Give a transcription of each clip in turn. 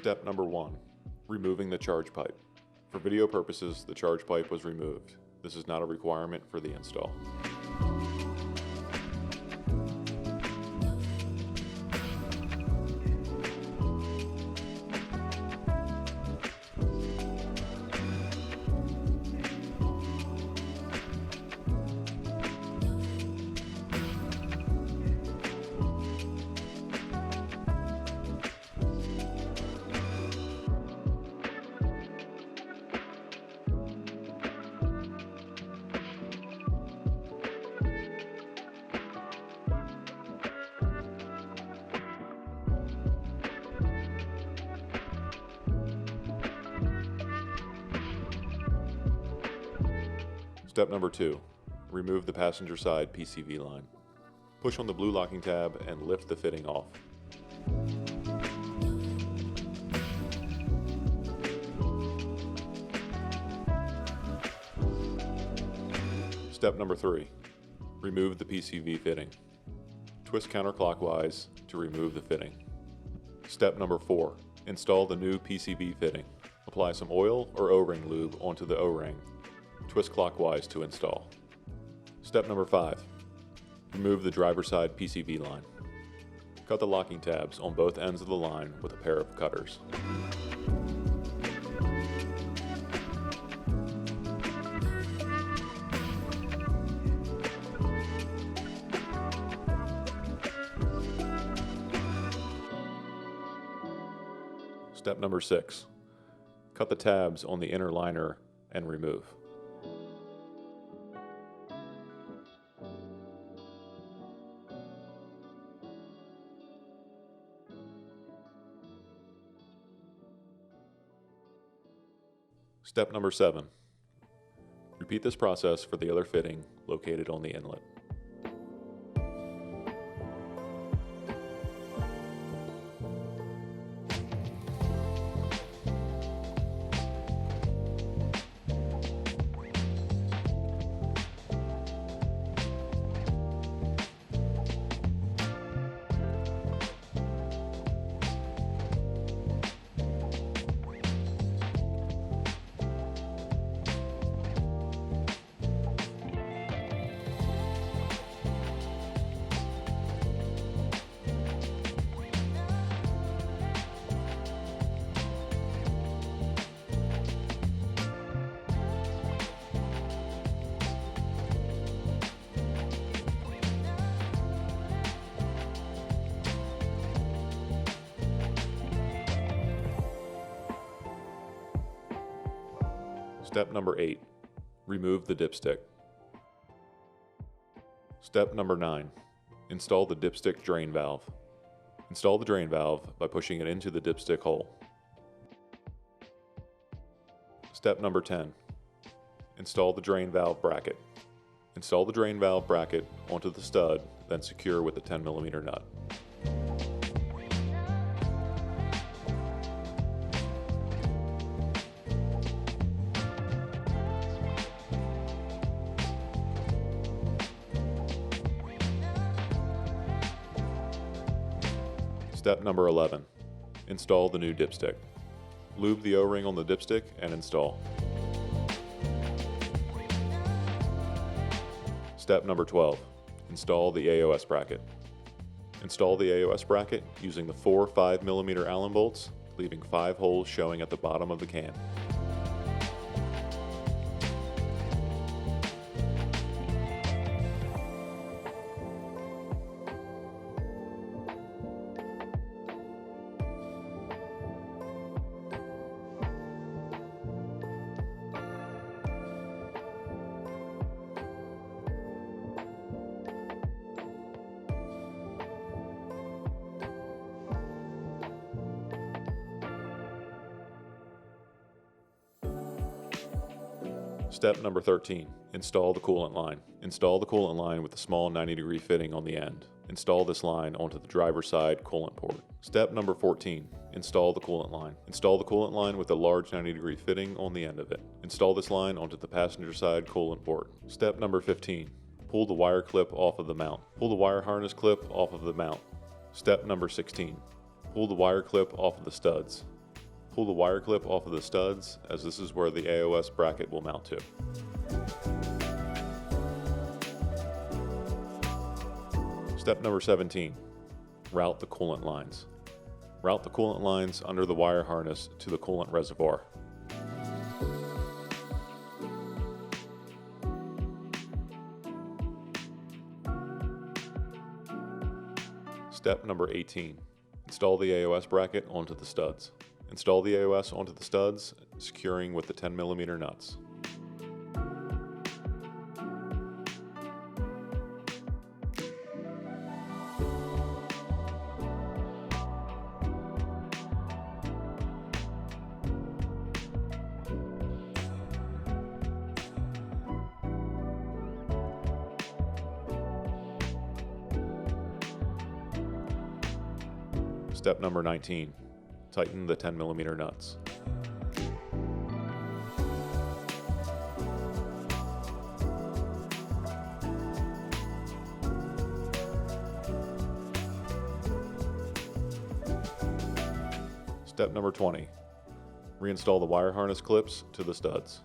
Step number 1. Removing the charge pipe. For video purposes, the charge pipe was removed. This is not a requirement for the install. Step number 2. Remove the passenger side PCV line. Push on the blue locking tab and lift the fitting off. Step number 3. Remove the PCV fitting. Twist counterclockwise to remove the fitting. Step number 4. Install the new PCV fitting. Apply some oil or O-ring lube onto the O-ring. Twist clockwise to install. Step number 5. Remove the driver's side PCV line. Cut the locking tabs on both ends of the line with a pair of cutters. Step number 6. Cut the tabs on the inner liner and remove. Step number 7. Repeat this process for the other fitting located on the inlet. Step number 8. Remove the dipstick. Step number 9. Install the dipstick drain valve. Install the drain valve by pushing it into the dipstick hole. Step number 10. Install the drain valve bracket. Install the drain valve bracket onto the stud, then secure with a 10mm nut. Step number 11. Install the new dipstick. Lube the O-ring on the dipstick and install. Step number 12. Install the AOS bracket. Install the AOS bracket using the 4 5mm Allen bolts, leaving 5 holes showing at the bottom of the can. Step number 13. Install the coolant line. Install the coolant line with a small 90-degree fitting on the end. Install this line onto the driver's side coolant port. Step number 14. Install the coolant line. Install the coolant line with a large 90-degree fitting on the end of it. Install this line onto the passenger side coolant port. Step number 15. Pull the wire clip off of the mount. Pull the wire harness clip off of the mount. Step number 16. Pull the wire clip off of the studs. Pull the wire clip off of the studs, as this is where the AOS bracket will mount to. Step number 17. Route the coolant lines. Route the coolant lines under the wire harness to the coolant reservoir. Step number 18. Install the AOS bracket onto the studs. Install the AOS onto the studs, securing with the 10mm nuts. Step number 19. Tighten the 10mm nuts. Step number 20. Reinstall the wire harness clips to the studs.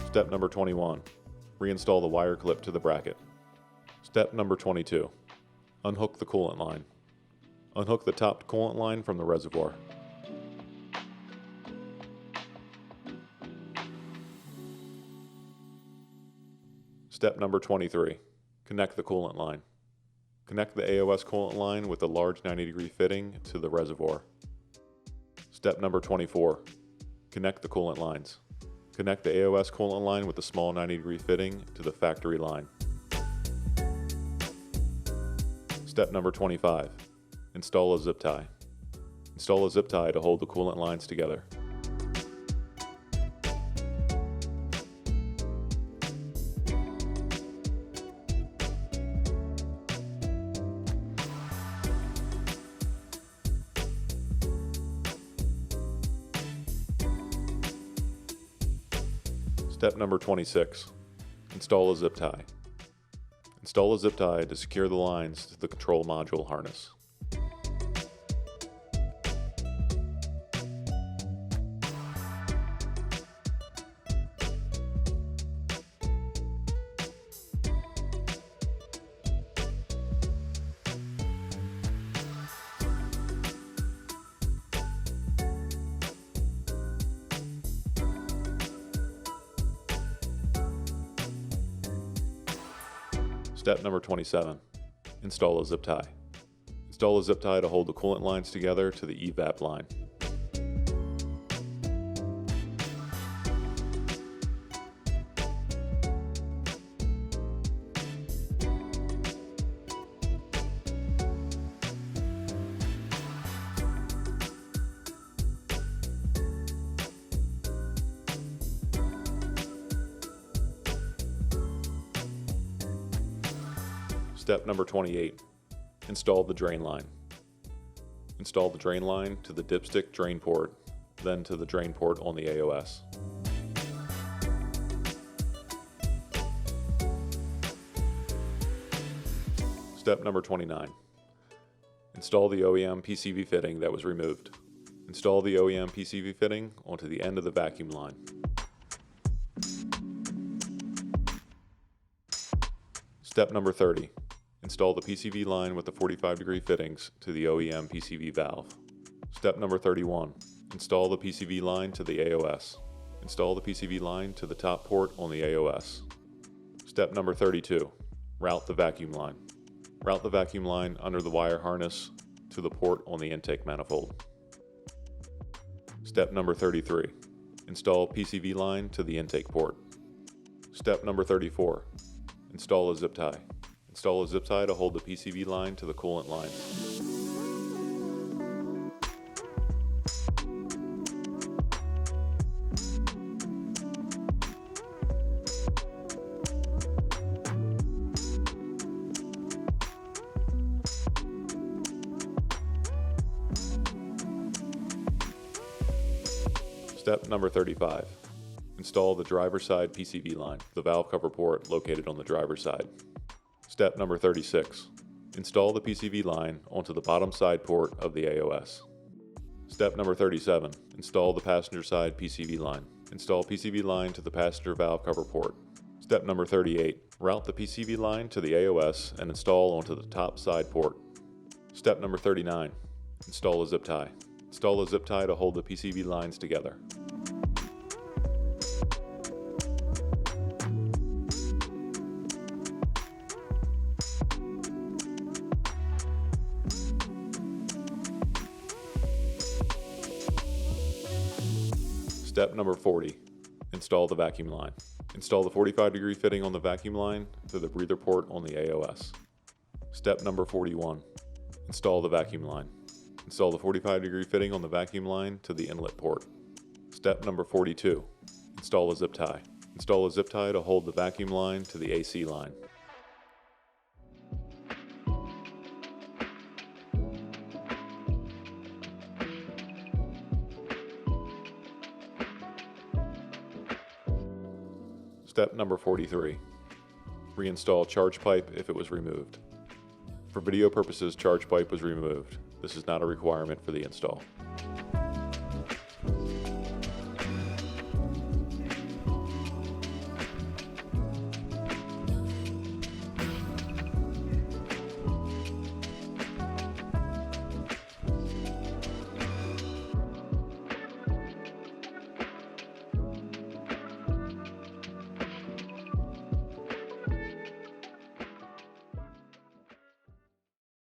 Step number 21. Reinstall the wire clip to the bracket. Step number 22. Unhook the coolant line. Unhook the topped coolant line from the reservoir. Step number 23. Connect the coolant line. Connect the AOS coolant line with the large 90-degree fitting to the reservoir. Step number 24. Connect the coolant lines. Connect the AOS coolant line with the small 90-degree fitting to the factory line. Step number 25. Install a zip tie. Install a zip tie to hold the coolant lines together. Step number 26. Install a zip tie. Install a zip tie to secure the lines to the control module harness. Step number 27. Install a zip tie. Install a zip tie to hold the coolant lines together to the evap line. Step number 28. Install the drain line. Install the drain line to the dipstick drain port, then to the drain port on the AOS. Step number 29. Install the OEM PCV fitting that was removed. Install the OEM PCV fitting onto the end of the vacuum line. Step number 30. Install the PCV line with the 45-degree fittings to the OEM PCV valve. Step number 31. Install the PCV line to the AOS. Install the PCV line to the top port on the AOS. Step number 32. Route the vacuum line. Route the vacuum line under the wire harness to the port on the intake manifold. Step number 33. Install PCV line to the intake port. Step number 34. Install a zip tie. Install a zip tie to hold the PCV line to the coolant line. Step number 35. Install the driver's side PCV line, the valve cover port located on the driver's side. Step number 36. Install the PCV line onto the bottom side port of the AOS. Step number 37. Install the passenger side PCV line. Install PCV line to the passenger valve cover port. Step number 38. Route the PCV line to the AOS and install onto the top side port. Step number 39. Install a zip tie. Install a zip tie to hold the PCV lines together. Step number 40. Install the vacuum line. Install the 45-degree fitting on the vacuum line to the breather port on the AOS. Step number 41. Install the vacuum line. Install the 45-degree fitting on the vacuum line to the inlet port. Step number 42. Install a zip tie. Install a zip tie to hold the vacuum line to the AC line. Step number 43. Reinstall charge pipe if it was removed. For video purposes, charge pipe was removed. This is not a requirement for the install.